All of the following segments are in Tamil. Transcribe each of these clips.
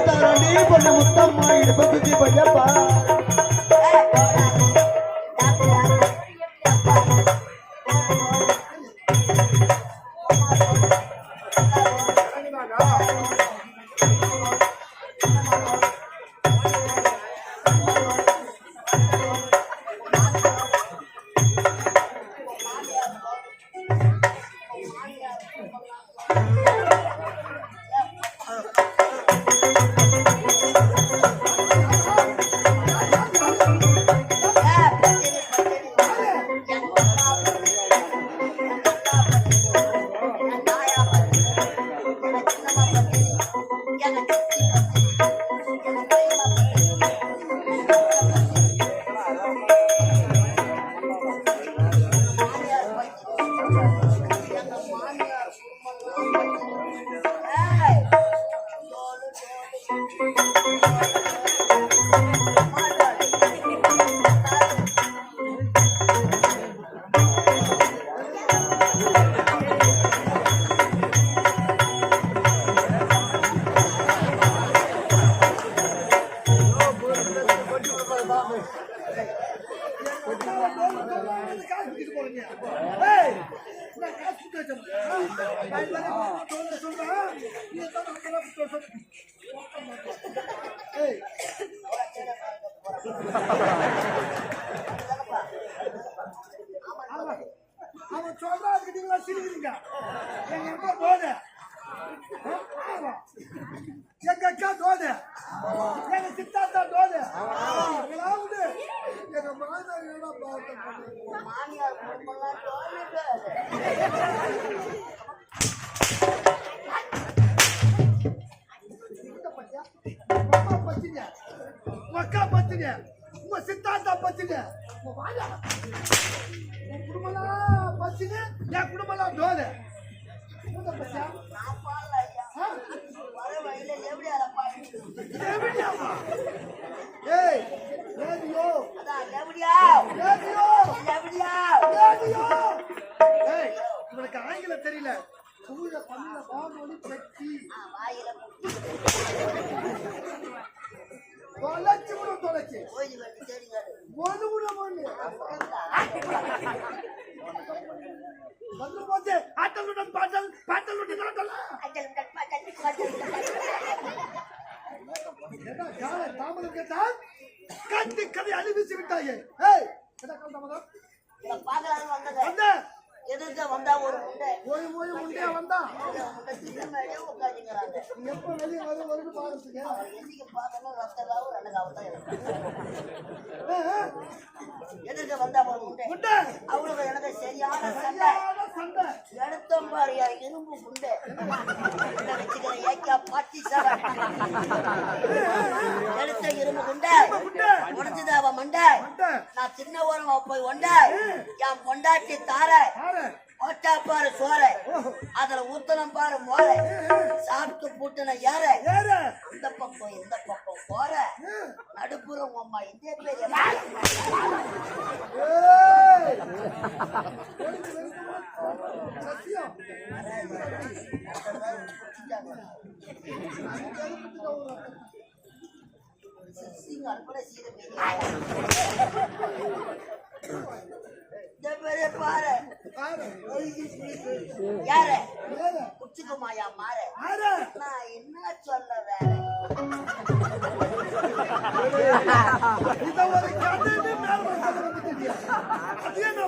தாராண்டி பொண்ணு முத்தம்மா இடுப்பு சுத்தி பையப்பா அவன் சொல்றாதுக்கு நீங்களா சிரிக்கிறீங்க. எங்க அம்மா தோது, எங்க அக்கா தோது, எங்க சித்தாத்தா தோது, எங்க மாமியார் பச்சிங்க, அக்கா பச்சிங்க, உங்க சித்தாந்தா பச்சிங்க, உன் குடும்பம் பச்சிங்க, என் குடும்பம் தோது. இவனுக்கு ஆங்கிலம் தெரியல. தொலைச்சு ஒண்ணு கூட வந்து போச்சு. ஆட்டலுடன் பாட்டல், பாட்டலுடன் தாமதம் கேட்டால் கட்டி கதை அழிவிச்சு விட்டாயே. எதிர்க்க வந்தா ஒரு முண்டை முண்டையா வந்தா உட்காந்துங்கிறாங்க. எப்ப வெளியே வருது பாருங்க. எதிர்க்க பார்க்கணும் ரத்தலாவும் ரெண்டு தான் இருக்கு. எதிர்க்க வந்தா ஒரு முண்டை அவங்களுக்கு எனக்கு சரியான சண்டை. எடுத்தோம் பாரியா இரும்பு குண்டை வச்சுக்கிற ஏக்கா பாட்டி சார் எடுத்த இரும்பு குண்டை உடச்சுது அவ மண்டை. நான் சின்ன ஓரமா போய் ஒண்டை என் பொண்டாட்டி தார ஓட்டா பாரு சோற, அதுல ஊத்தனம் பாரு மோர, சாப்பிட்டு பூட்டுன ஏற இந்த பக்கம் இந்த பக்கம் போற நடுப்புறம் அம்மா இதே பேர் அனுப்பட சீர பாரு யாரு குச்சிக்குமாயா மாற. நான் என்ன சொல்ல வேற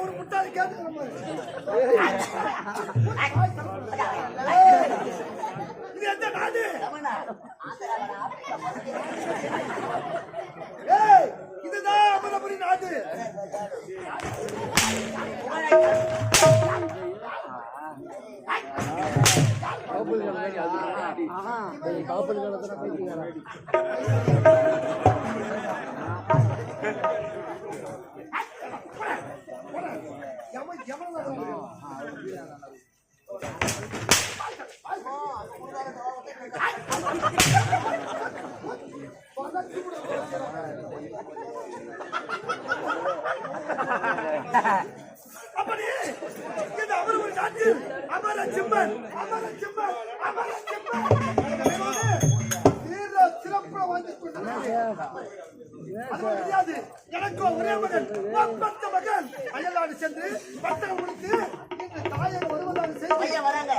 ஒரு முட்டாளி கேட்டு எந்த நாடு இதுதான் அமலபுரி நாடு. அப்படி இது அவர் ஒரு நாட்டு அமர சிம்மன் வீர சிற அது முடியாது. எனக்கோ ஒரே மகன், ஒப்பற்ற மகன். அயல்நாடு சென்று பட்டணம் முடித்து இன்று தாயகம் வருவதாக செய்தி. பையன் வராங்க.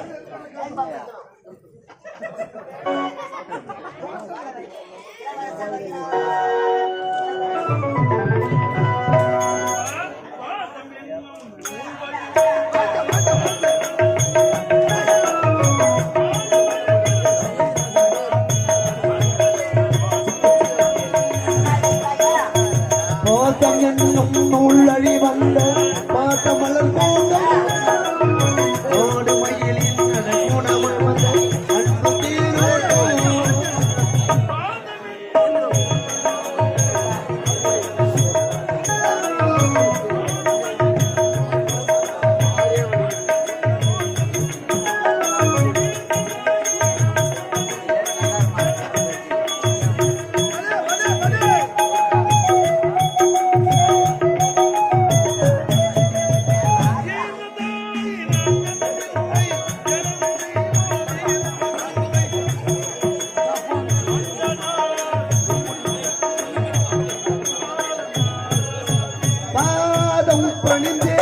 பாசம் என்னும் உள்ளழி வந்த பாச மலர் போன்ற ஆடு மயிலின் உணவு வந்த அன்பு தீரோட்டம். பாதம் பணிந்தே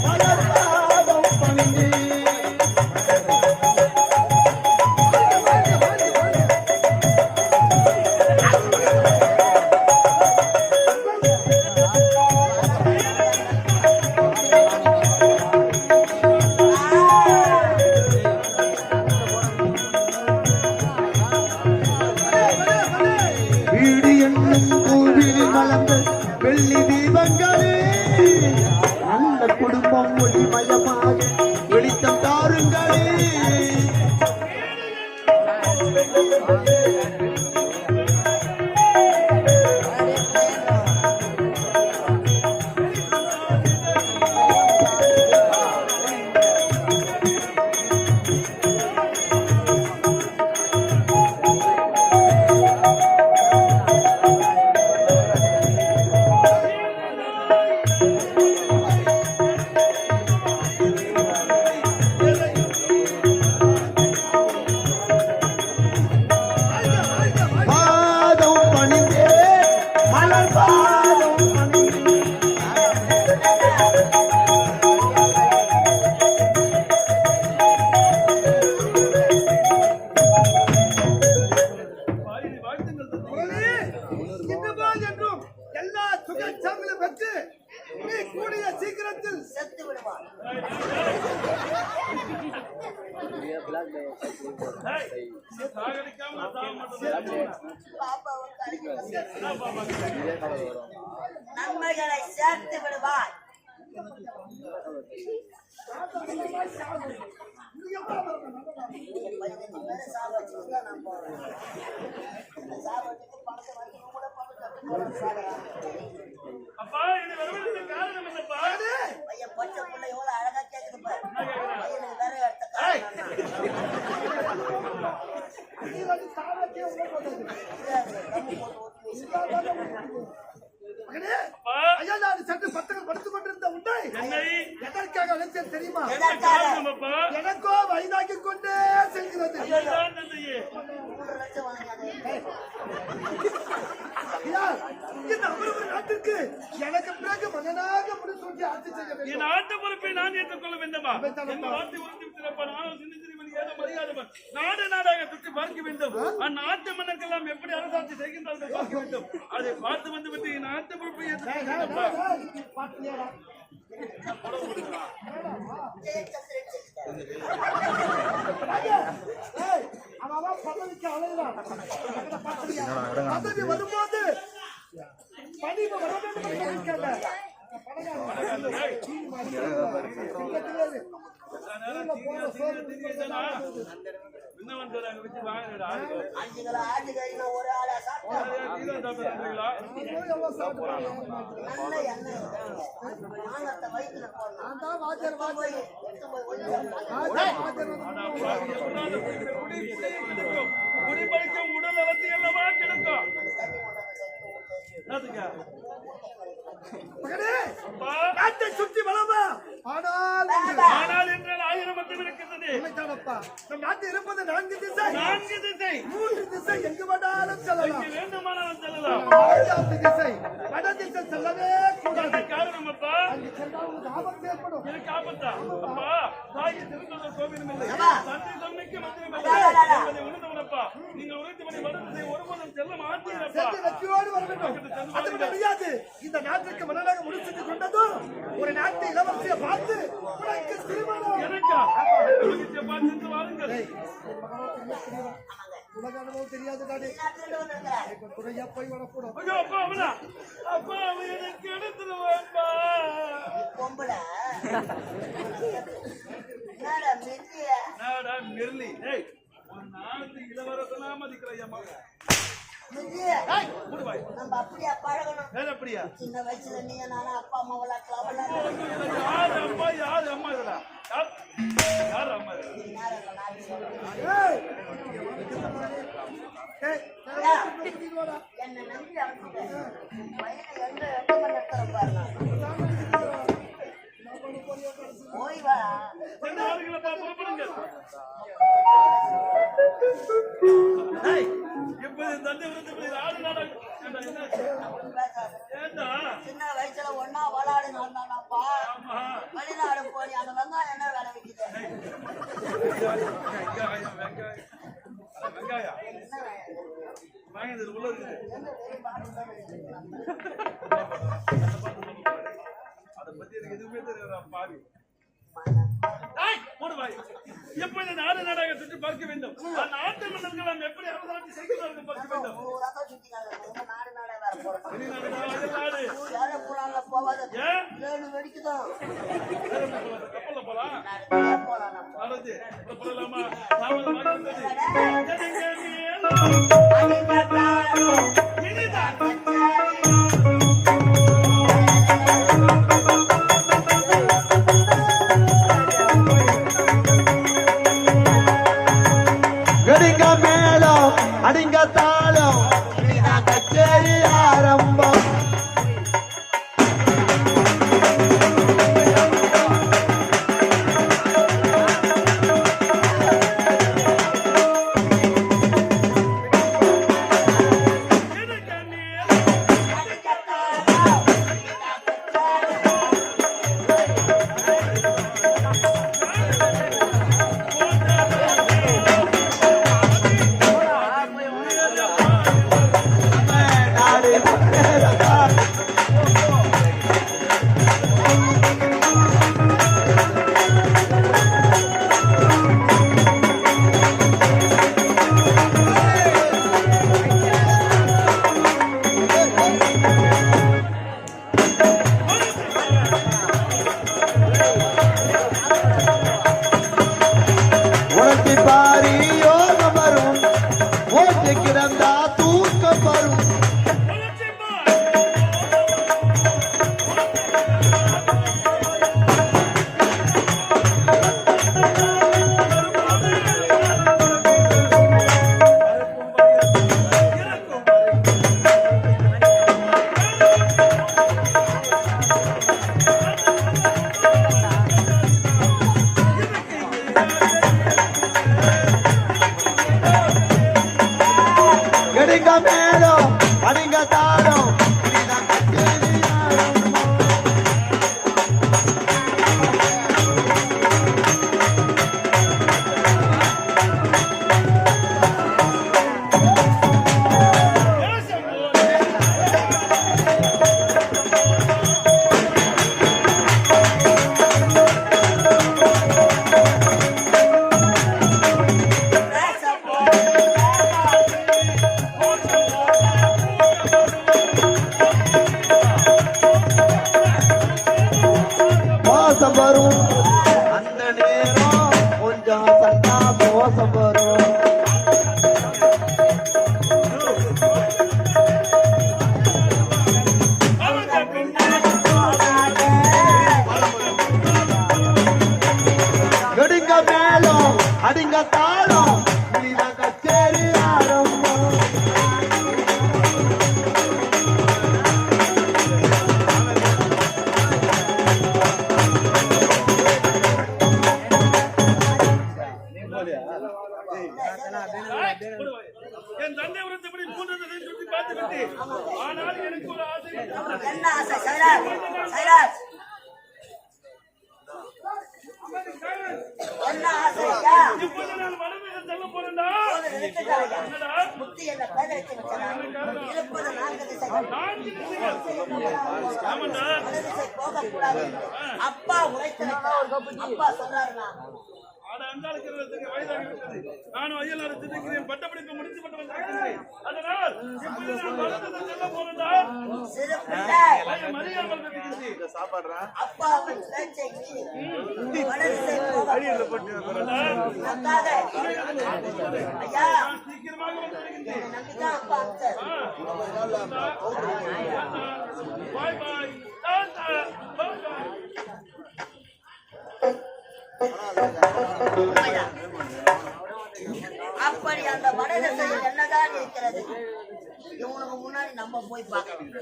மலர் பாதம் பணிந்தே வீடு என்னும் கோவில் மலர்ந்த வெள்ளி தீபங்களே நல்ல குடும்பம் ஒளிமயமாக வெளிச்சம் தாருங்களே. பாதம் பணிந்தே மலர் பாதம் பணிந்தே உடனே இன்றுபோல் என்றும் எல்லா சுகச்சாமிலும் பெற்று நீ கூடிய சீக்கிரத்தில் செத்து விடுவான். பாப்பாவுக்கு நன்மைகளை சேர்த்து விடுவாய். பையன் பச்சை பிள்ளை எவ்வளவு அழகா கேக்குது பாரு. பையனுக்கு வேற எடுத்த மகனே, அயல்நாடு சென்று பட்டணம் படுத்துக் கொண்டிருந்த உன்னை எதற்காக அழைத்தேன் தெரியுமா? எதற்காக? எனக்கோ வயதாகிக் கொண்டே செல்கிறது. 3 லட்சம் வாங்காதே. ஐயா, இந்த அமரவர் நாட்டிற்கு எனக்கு பிறகு மகனாக முடிசூட்டி ஆட்சி செய்ய வேண்டும். என் ஆட்ட பொறுப்பை நான் ஏற்றுக்கொள்ள வேண்டுமா? என் நாட்டை உறுதி சிறப்பான ஆனால் சின்ன சிறுவன் ஏதோ மரியாதவன் நாடு நாடாக சுற்றி பார்க்க வேண்டும். அந்நாட்டு மன்னர்களெல்லாம் எப்படி அரசாட்சி செய்கின்றார்கள் பார்க்க வேண்டும். அதை பார்த்து வந்து விட்டு என் ஆட்ட பொறுப்பை ஏற்றுக்கொள்ள பாத்தியாடா? ஏய், அவன் பதவிக்கு அலைகிறான். பதவி வரும்போது பணிவு வர வேண்டும் என்று நினைக்காத. இன்னும் வச்சு வாங்கினடா 5 கிலோ ஆட்டுக்கறி ஒரு ஆளா சாப்பிட்டா நல்ல எண்ணெய் மாங்கத்தை வயிற்றுல போடணும். குடிப்பழிக்கும் உடல் நலத்து அல்லவா கிடைக்கும். நாட்டை சுற்றி வளமா ஆனால் ஆனால் என்றால் 1000 மட்டும் இருக்கின்றது. உண்மைதானப்பா. நம் நாட்டில் இருப்பது 4 திசை. 4 திசை. 3 திசை எங்கு வேண்டாலும் செல்லலாம். எங்கு வேண்டுமானாலும் செல்லலாம். 4வது திசை வட திசை செல்லவே கூடாது. என்ன காரணம் அப்பா? அங்கு சென்றால் உங்களுக்கு ஆபத்து ஏற்படும். எனக்கு ஆபத்தா? அப்பா, தாய்க்கு திருத்தொண்டர் கோவிலும் இல்லை. தந்தை தந்தைக்கு மந்திரம் இல்லை. என்பதை உணர்ந்தவனப்பா. நீங்கள் உரைத்தபடி வட திசை ஒருபோதும் செல்ல மாட்டீரப்பா. சென்று வெற்றியோடு வர வேண்டும். அது முடியாது. இந்த நாட்டுக்கு மன்னராக முடிச்சுட்டு கொண்டதும் ஒரு நாட்டு இளவரசியை பார்த்து உனக்கு திருமணம். எனக்கா? உலகத்தை பார்த்து வாருங்கள். உலக அனுபவம் தெரியாது தானே. துணையா போய் வரக்கூடும். ஐயோ, அப்பா அவனா? அப்பா அவன் எனக்கு எடுத்துருவான்ப்பா. பொம்பளை என்னடா மெல்லிய நாடா மிர்லி. ஏய், ஒரு நாட்டு இளவரசனா மதிக்கிற என் மகன். மெல்லிய மூடு வாய். நம்ம அப்படியே பழகணும். வேற அப்படியா? சின்ன வயசுல நீ நானும் அப்பா அம்மா விளையாடலாம். யாரு அப்பா யாரு அம்மா இதுடா? யாரு அம்மா இது? ஏய், ஏய், என்ன நம்பி அனுப்பிட்டேன். பையனை எங்க எங்க நடத்துறேன் பாருங்க. போய் வா. சென்று வாருங்களப்பா, புறப்படுங்க. ஏய், இப்ப இந்த தந்தை விருது ஆடு நாடகம். ஏண்டா, என்னாச்சு? ஏண்டா? சின்ன வயசுல ஒன்னா விளையாடு நடந்தானப்பா. ஆமா. வெளிநாடு போய் அங்க வந்தா என்ன வேலை வைக்குது? வெங்காயம், வெங்காயம். அட, வெங்காயம். வாங்க, இது உள்ள இருக்குது. அதை பத்தி எனக்கு எதுவுமே தெரியாதா பாவி. ஏய், மூடு வாய். எப்ப இந்த நாடு நாடாக சுற்றி பார்க்க வேண்டும். அந்த நாட்டு மன்னர்கள் நாம் எப்படி அரசாட்சி செய்கிறார்கள் பார்க்க வேண்டும். ஊராக சுத்தி காட்டுறாங்க. நாடு நாடே வேற போறோம். வெளிநாடு, அயல்நாடு. யாரும் போனால போவாத. ஏன்? ஏழு வெடிக்குதான். வேற என்ன போலாம்? கப்பல்ல போலாம். நாடு போலாம் நம்ம. நடந்து போலாமா? சாவல் வாங்கி வந்தது. கடிங்க மேளம் அடிங்க தாளம் இதுதான் கச்சேரி ஆரம்பம். உனக்கு பாரி யோகம் வரும், ஓட்டு கிடந்தா தூக்கம் வரும். கடிங்க மேளம் அடிங்க தாளம் இதுதான் கச்சேரி ஆரம்பம். பேச போ. பார்த்துவிட்டு ஆனால் எனக்கு ஒரு ஆசை. என்ன ஆசை? Silence silence. என்ன ஆசை ஐயா? இப்போது நான் வடமேல செல்ல போறேன்டா. போது நிறுத்துகிறாயா? என்னடா? புத்தி என்ன பேத வைத்து விட்டதா? இருப்பது 4 திசைகள். 4 திசைகள். ஆமாண்டா. வட திசை போகக்கூடாது. அப்பா உரைத்திருக்கிறார். அப்பா சொல்றாருன்னா ஆட அண்டாளுக்கு வயதாகிவிட்டது. நானும் அயலாறு சிந்திக்கிறேன். பட்டப்படிப்பு முடித்து விட்டு வந்திருக்கிறேன். அதனால் இப்போது நான் வடமேல செல்ல போறேன்டா. சிறு பிள்ளை மரியாமல் இருக்கிறது. அப்பா அவன் பேச்சை மீறி வட திசை போகக்கூடாது. ஐயா சீக்கிரமாக வந்து விடுகின்றேன். நம்பிதான் அப்பா அம்சர். பாய் பாய். டாடா. பாய் பாய். அப்படி அந்த வட திசையில் என்னதான் இருக்கிறது? இவனுக்கு முன்னாடி நம்ம போய் பார்க்கணும்.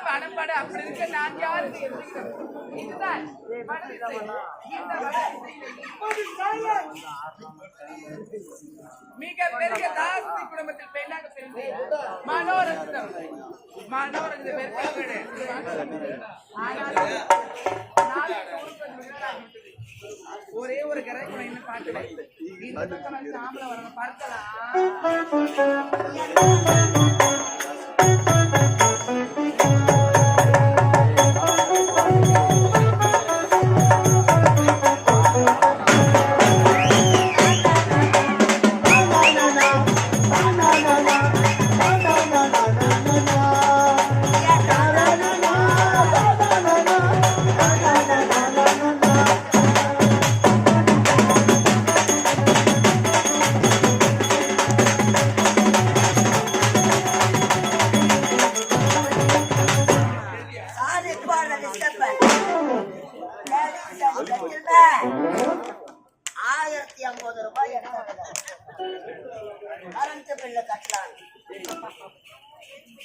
வானப்பாடு அப்படி இருக்க நான் யாருக்கு இதுதான் மிக பெரிய தாசி குடும்பத்தில் பெண்ணாக பிறந்து மனோரஞ்சிதம் ஒரே ஒரு கரை பாட்டு இந்த பக்கம் சாம்பல வரணும் பார்க்கலாம். for the disturbance. Ladies and gentlemen, 1050 ரூபாய் கரண்ட் பில்லு கட்டலாம்.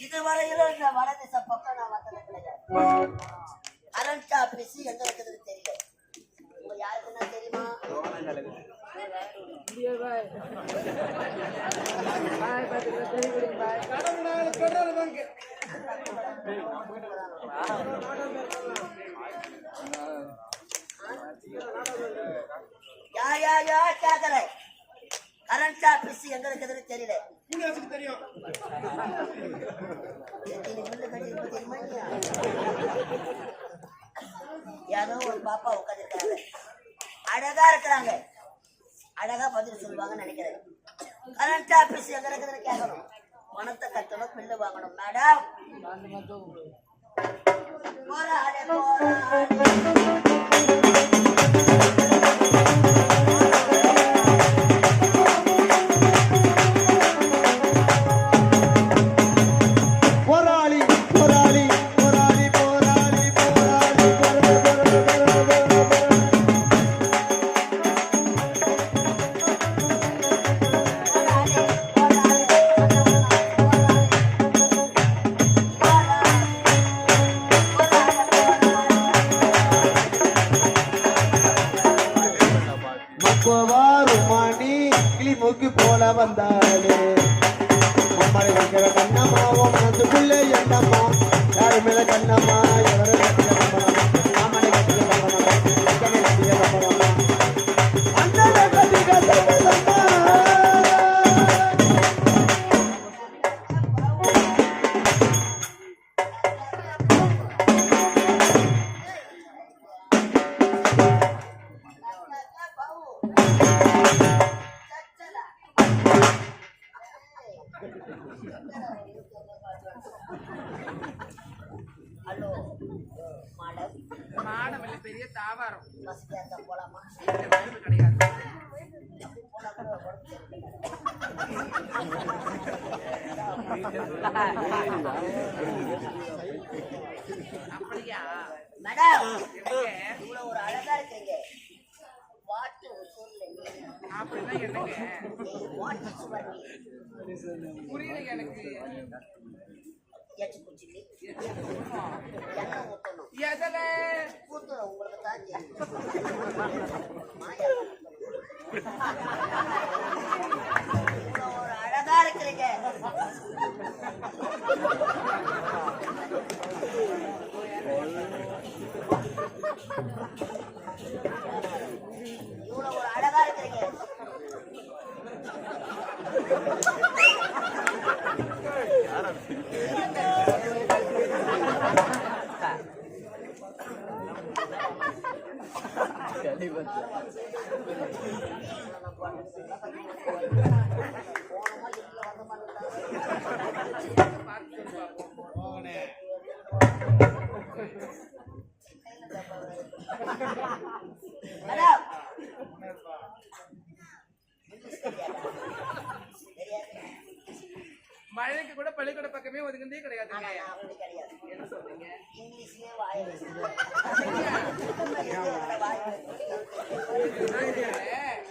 இதுவரையிலும் இந்த வடதிச பக்கம் நான் வந்தது கிடையாது. கரண்ட் ஆபீஸ் எங்க இருக்குதுன்னு தெரியல. உங்க யாருக்குன்னா தெரியுமா? யார் கேக்குற? கரண்ட் ஆபீஸ் எங்க இருக்குதுன்னு தெரியல. தெரியும். யாரோ ஒரு பாப்பா உட்காந்துருக்காங்க, அழகா இருக்கிறாங்க, அழகா பதில் சொல்லுவாங்கன்னு நினைக்கிறேன். கரண்ட் ஆபீஸ் எங்க இருக்குதுன்னு கேட்கணும், பணத்தை கட்டணும், பில்லு வாங்கணும். மேடம் போராடே போராளி போராளி போராளி போராளி போராளி மக்குவாரு மணி கிளி மூக்கி போல வந்தாலே மம்மளை வைக்கிற கண்ணம்மா உன் மனசுக்குள்ளே என்னம்மா யாரு மேல கண்ணம்மா எவரை கட்டிய கம்மனம்மா மாமனை கட்டிய கம்மனம்மா அக்கனை கட்டிய கம்மனம்மா அண்ணனை கட்டிய கம்மனம்மா ஹலோ மேடம், மாடம் இல்ல, பெரிய தாவாரம். வசதியா இருந்தா போலாமா? இந்த மருந்து கிடையாது. போனா கூட உடம்பு அப்படியா? மேடம், என்னங்க? இவ்வளவு ஒரு அழகா இருக்கீங்க. வாட்டு சொல்லு, அப்படின்னா என்னங்க? வாட்டு சுவர் புரியல எனக்கு. ஏச்சு குச்சிலி எண்ணெய் ஊத்தணும். எதுல? ஊத்துறோம் உங்களுக்கு தான் மாயா ஒரு அழகா இருக்கிறீங்க. இவ்வளவு ஒரு அழகா இருக்கிறீங்க. மேடம், மழைக்கு கூட பள்ளிக்கூட பக்கமே ஒதுங்கிட்டே கிடையாதுங்க. அப்படி கிடையாது. என்ன சொல்றீங்க? இங்கிலீஷ்லயே வாய்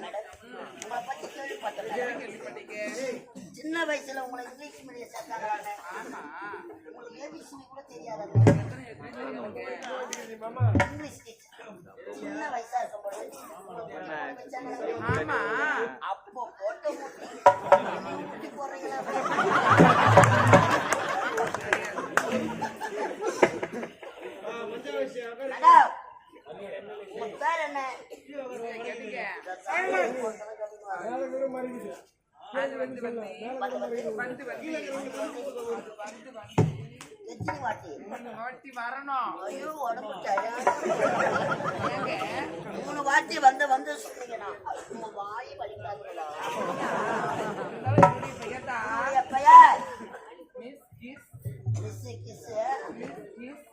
மேடம், உங்களை பத்தி கேள்விப்பட்டேன். கேள்விப்பட்டீங்க? சின்ன வயசுல உங்களை இங்கிலீஷ் மீடியம் சேர்த்தாங்க. ஆமா. உங்களுக்கு ஏபிசிடி கூட தெரியாது. எத்தனை தெரியுங்க? இங்கிலீஷ் டீச்சர் சின்ன வயசா இருக்கும்போது ஆமா. அப்போ போட்ட முட்டி போடுறீங்களா? மேடம், உங்க பேர் என்ன? கேட்டீங்க? அது வந்து எத்தனை வாட்டி வாட்டி வரணும். ஐயோ உடம்பு tired. ஏங்க? 3 வாட்டி வந்து சொன்னீங்கன்னா உங்க வாய் வலிக்காதுங்களா? பெயர்தா? உங்களுடைய பெயர் miss kiss miss kiss. Kiss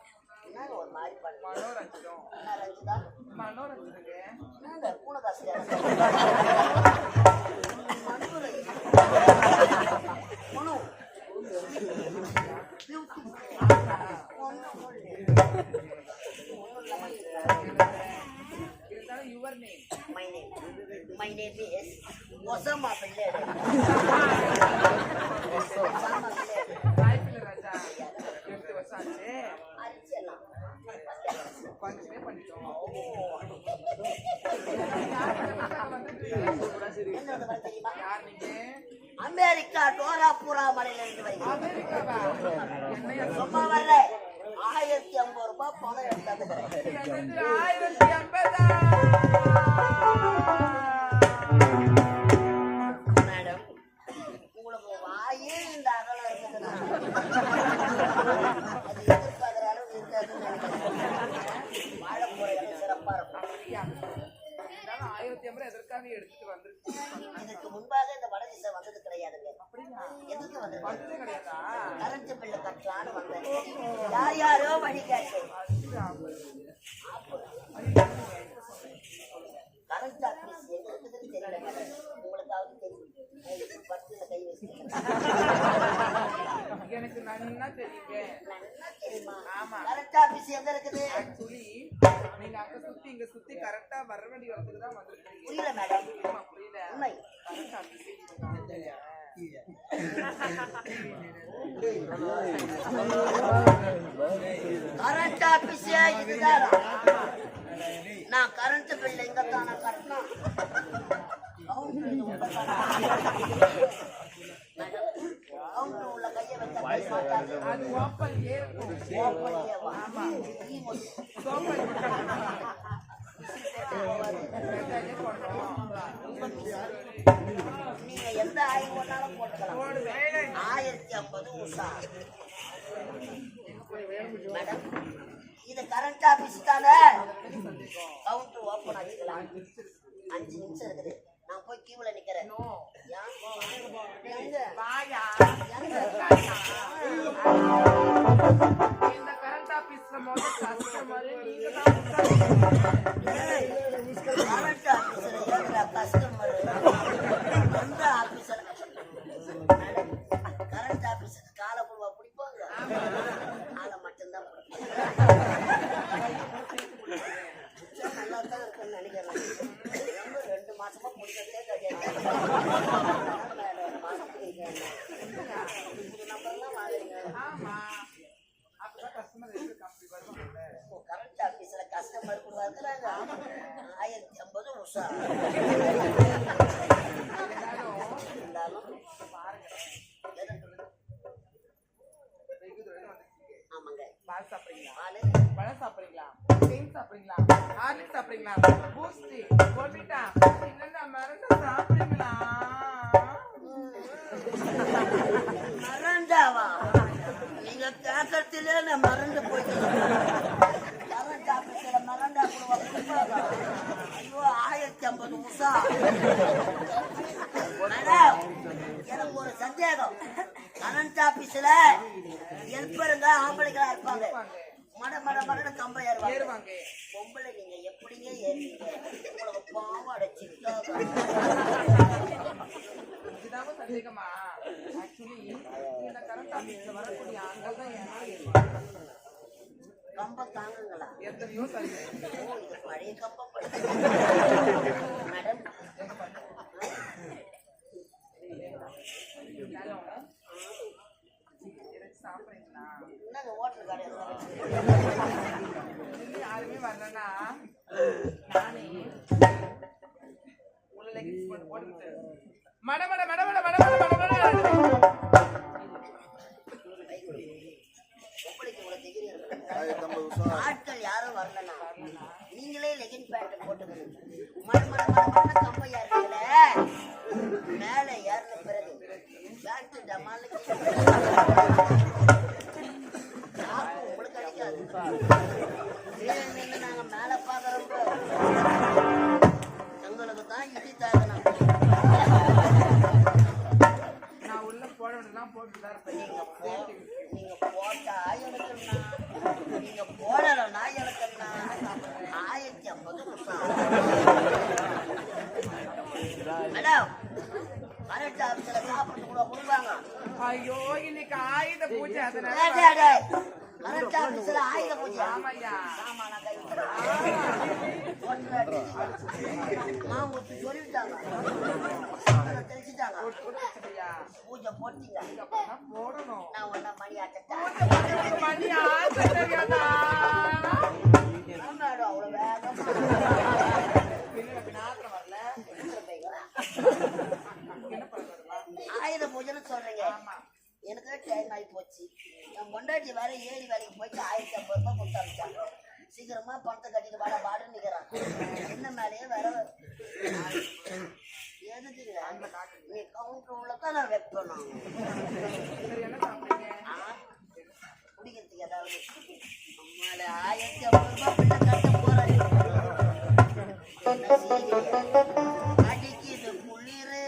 என்னங்க ஒரு மாதிரி பண்ண மனோரஞ்சிதம். என்ன ரஞ்சிதா? மனோரஞ்சிதங்க. என்னங்க கூட காசு மனு ABS ஒசாமா பிள்ளைடு ஒசாமா பிள்ளைடு வாய்ப்பில்லை ராஜா 8 வருஷம் ஆச்சு அரிச்சலாம் பஞ்சமே பண்ணிட்டோம் என்னோட தெரியுமா யார் நீங்க அமெரிக்கா டோராபுரா மலையில இருந்து வருகிறேன் அமெரிக்காவா என்னையா சும்மா வர்ற 1050 ரூபாய் பணம் எடுத்தாந்து 1050 மேடம் உங்களுக்கு வாயே இந்த அகலம் இருக்குதுன்னா அது எதிர்பார்க்குற அளவு இருக்காதுன்னு நினைக்கிறேன் வாழ போற இடம் சிறப்பா இருக்கும் 1050 எதற்காக எடுத்துட்டு வந்திருக்கு இதுக்கு முன்பாக இந்த வடதிசை வந்தது கிடையாதுங்க எதுக்கு வந்தது கிடையாதா கரண்ட் பில்லு கட்டலான்னு வந்தேன் யாரோ வழி கேட்டு கரண்ட் ஆபீஸ் எங்க இருக்குதுன்னு தெரியல மேடம் உங்களுக்காவது தெரியும் பட்டுல கை வச்சுக்கிறேன் எனக்கு நன்னா தெரியுங்க நல்லா தெரியுமா ஆமா கரண்ட் ஆபீஸ் எங்க இருக்குது ஆக்சுவலி நீங்க அங்க சுத்தி இங்க சுத்தி கரெக்டா வர வேண்டிய இடத்துக்கு தான் வந்திருக்கீங்க புரியல மேடம் புரியல உண்மை கரெக்டா கரண்ட் ஆபீஸ் இதுதான் நான் கரண்ட் பில் எங்க தானே கட்டணும் கவுண்டர் உள்ள கையை வச்சா கை மாட்டாது அது ஓப்பன் ஏறும் ஓப்பன்லேவா? சோப்பல் நீங்க எந்த ஆயில் போட்டாலும் போட்டுக்கலாம் 1050 உஷா மேடம் இது கரண்ட் ஆபீஸ் தானே கவுண்டர் ஓப்பன் ஆச்சுக்கலாம் 5 நிமிஷம் இருக்குது நான் போய் கியூல நிக்கிறேன் எங்க வாயா எங்க இந்த கரண்ட் ஆபீஸ்ல முதல்ல கஸ்டமர் நீங்க தான் கரண்ட் ஆபீஸ்ல ஏறுற கஸ்டமர் எந்த ஆபீஸ்ல கரண்ட் ஆபீஸுக்கு காலை புழுவா பிடிப்பாங்க ஆளை மட்டும்தான் நல்லா தான் இருக்குன்னு நினைக்கிறேன் 2 மாசமா பிடிக்கிறதே கிடையாது நம்பர்லாம் வாங்குறீங்க ஆமா அப்பதான் கஸ்டமர் எப்படி கம்பெனி வருவாங்கல்ல கரண்ட் ஆபீஸ்ல கஸ்டமர் கூட இருக்கிறாங்க 1050 உஷா இருந்தாலும் ஆமாங்க பால் சாப்பிடுறீங்களா பாலு பழம் சாப்பிடுறீங்களா தேன் சாப்பிடுறீங்களா ஹார்லிக்ஸ் சாப்பிடுறீங்களா பூஸ்ட் போர்பிட்டா என்னென்ன மருந்து சாப்பிடுறீங்களா மறந்தாவா நீங்க கேட்கறதுல நான் மறந்து போயிட்டேன் கரண்ட் ஆபீஸ்ல மறந்தா கூட ஐயோ 1050 உஷா மேடம் எனக்கு ஒரு சந்தேகம் கரண்ட் ஆபீஸ்ல ஹெல்ப்பருங்க ஆம்பளைங்களா இருப்பாங்க மட மட மட கம்பை ஏறுவாங்க ஏறுவாங்க பொம்பளை நீங்க எப்படிங்க ஏறுவீங்க உங்களுக்கு பாவம் அடைச்சிட்டா இதுதாங்க சந்தேகமா ஆக்சுவலி இந்த கரண்ட் ஆபீஸ்ல வரக்கூடிய ஆண்கள் தான் என்னால ஏறுவாங்க கம்பம் தாங்குங்களா எத்தனையோ சரி ஓ, இது பழைய கம்பம் மேடம் எனக்கு சாப்பிடுறீங்களா என்னங்க ஹோட்டல் கடையில் இன்னும் யாருமே வரலன்னா நானே உள்ள லெகின்ஸ் போட்டு போட்டுக்கிட்டு மட மட மட மட மட மட மட மட உங்களுக்கு இவ்வளவு டிகிரி இருக்கு ஆட்கள் யாரும் வரலன்னா நீங்களே லெகின் பேண்ட் போட்டுக்கணும் மட மட மட மட கம்பையா இருக்கீங்களே மேல ஏறின பிறகு பேண்ட் டமாலுக்கு உங்களுக்கு அடிக்காது கீழே நின்று நாங்க மேல பாக்குறப்போ எங்களுக்கு தான் இடி தாக்கணும் நான் உள்ள போடணும்லாம் போட்டுதான் இருப்பேன் நீங்க போட்டா எனக்கு நீங்க போடலன்னா எனக்கு 1050 மேடம் கரெக்ட் ஆபீஸ்ல சாப்பிட்டு கூட கொடுப்பாங்க ஐயோ இன்னைக்கு ஆயுத பூஜை அதனால கரெக்ட் போஸ்ட் ஆபீஸ்ல ஆயுத பூஜை. ஆமாய்யா. ஆமா, நான் கை வைக்கிறேன். மாமுத்து சொல்லிட்டாங்க, தெளிச்சுட்டாங்க. கொடுத்துட்டியா? பூஜை போட்டீங்க, இதுக்கப்புறம் போடணும். நான் ஒன்னா மணி ஆட்டேன். மணி ஆசை தெரியாதா? மேடம் அவ்வளவு வேகமா நாத்திரம் வரல. என்ன பண்ணுறா? ஆயுத பூஜைன்னு சொல்றீங்க. எனக்கு டைம் ஆகி போச்சு. என் பொண்டாட்டி வேற ஏறி வேலைக்கு போயிட்டு 1050 ரூபாய் கொடுத்து அனுப்பிச்சாங்க. சீக்கிரமா பணத்தை கட்டிட்டு வாட பாடுன்னு நிக்கிறான். என்ன மேலேயே வேற எதுக்குங்க நீ கவுண்டர் உள்ளதான் நான் வைப்பேன். என்ன சாப்பிடுறீங்க? குடிக்கிறதுக்கு ஏதாவது அம்மால 1050 ரூபாய் பிள்ளை கட்ட போறேன். அடிக்குது குளிரு.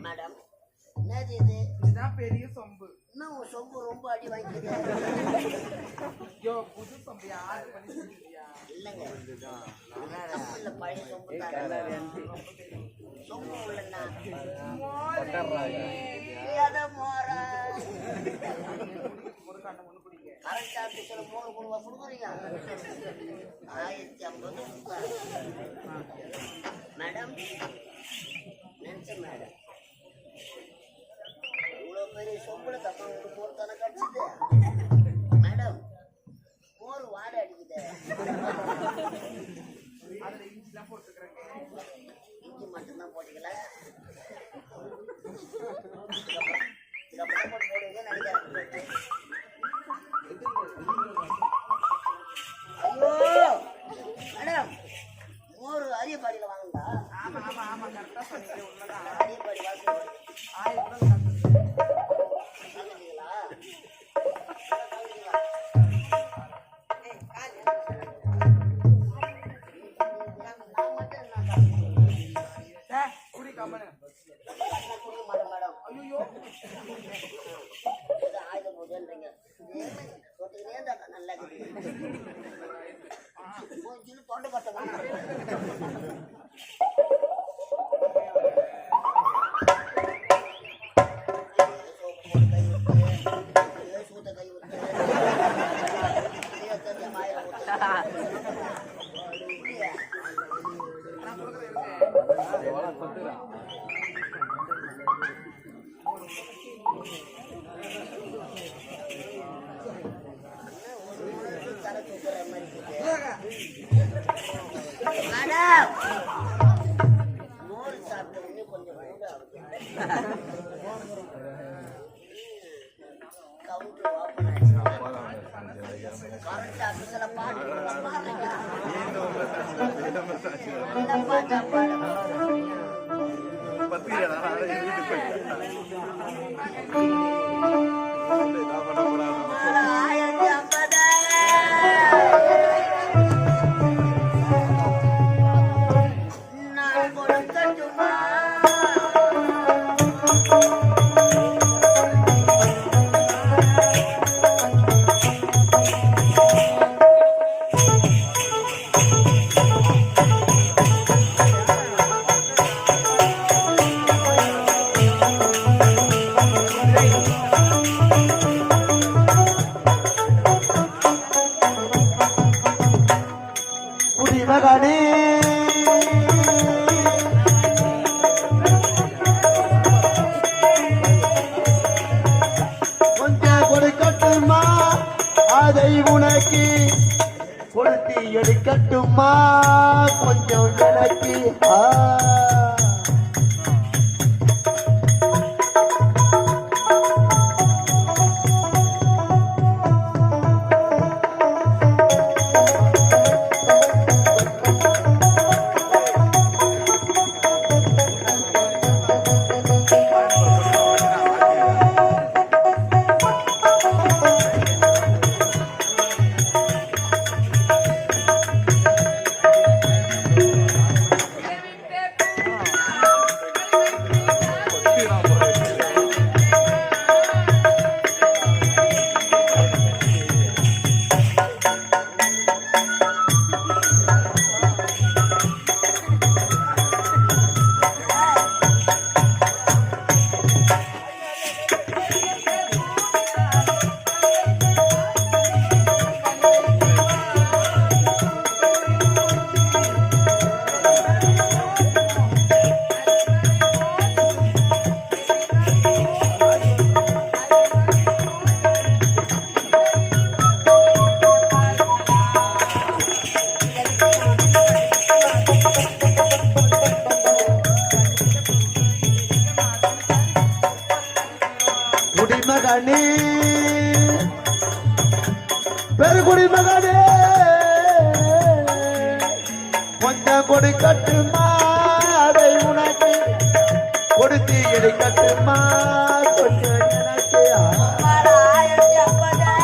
மேடம் என்னது இது? இதுதான் பெரிய சொம்பு. இன்னும் சொம்பு ரொம்ப அடி வாங்கிக்குது. ஐயோ, புது சொம்பு ஆர்டர் பண்ணி செஞ்சுட்டியா? இல்லைங்க, தப்பு இல்லை, பழைய சொம்பு தான். சொம்பு உள்ளன்னா எதை மோர ஒரு கண்ணு ஒண்ணு குடிங்க. கரெக்ட் ஆஃபீஸில் 3 ரூபா கொடுக்குறீங்க. 1050 ரூபாய். மேடம் நினைச்சேன் மேடம், இவ்வளோ பெரிய சொம்புல தப்பா உங்களுக்கு மோர் தானே கடிச்சுது. மேடம் மோர் வாடை அடிக்குது. அதுல இஞ்சிலாம் போட்டுக்கிறேங்க. இஞ்சி மட்டும்தான் போட்டீங்களா? இதுக்கப்புறம் போட்டு போடுவீங்க நினைக்கிறேன். ஐயோ மேடம், மோர் அரியப்பாடியில் வாங்குங்களா? ஆமா ஆமா ஆமா, கரெக்டா சொன்னீங்க. உண்மைதான். அரியப்பாடி வாங்குங்களா? 1000 ரூபாய் கட்டுறீங்க. வாங்குறீங்களா? நான் மட்டும் என்ன குடி கம்மனு. கொடுக்க மாட்டேன் மேடம். ஐயோ, இது ஆயுத பூஜைன்றீங்க. தொட்டுக்கினே தான் நல்லா இருக்குது. கொஞ்சம் தொண்டை கட்டமா சூத்த கை விட்டு மாயிரம் தலை தூக்குற மாதிரி மேடம், மோர் சாப்பிட்ட உடனே கொஞ்சம் கவுண்டர் ஓப்பன் ஆயிடுச்சு. கரெக்ட் ஆஃபீஸில் பாட்டு பாடுறீங்க. நல்ல பாட்டா பாடுங்க. 1050. நான் கொடுக்கட்டுமா? குடிமகனே கொஞ்சம் கொடுக்கட்டுமா? அதை உனக்கு கொடுத்து எடுக்கட்டுமா? கொஞ்சம் எனக்கு கொடுத்து எடுக்கட்டுமா கொஞ்சம் எனக்கு சுமார் 1050.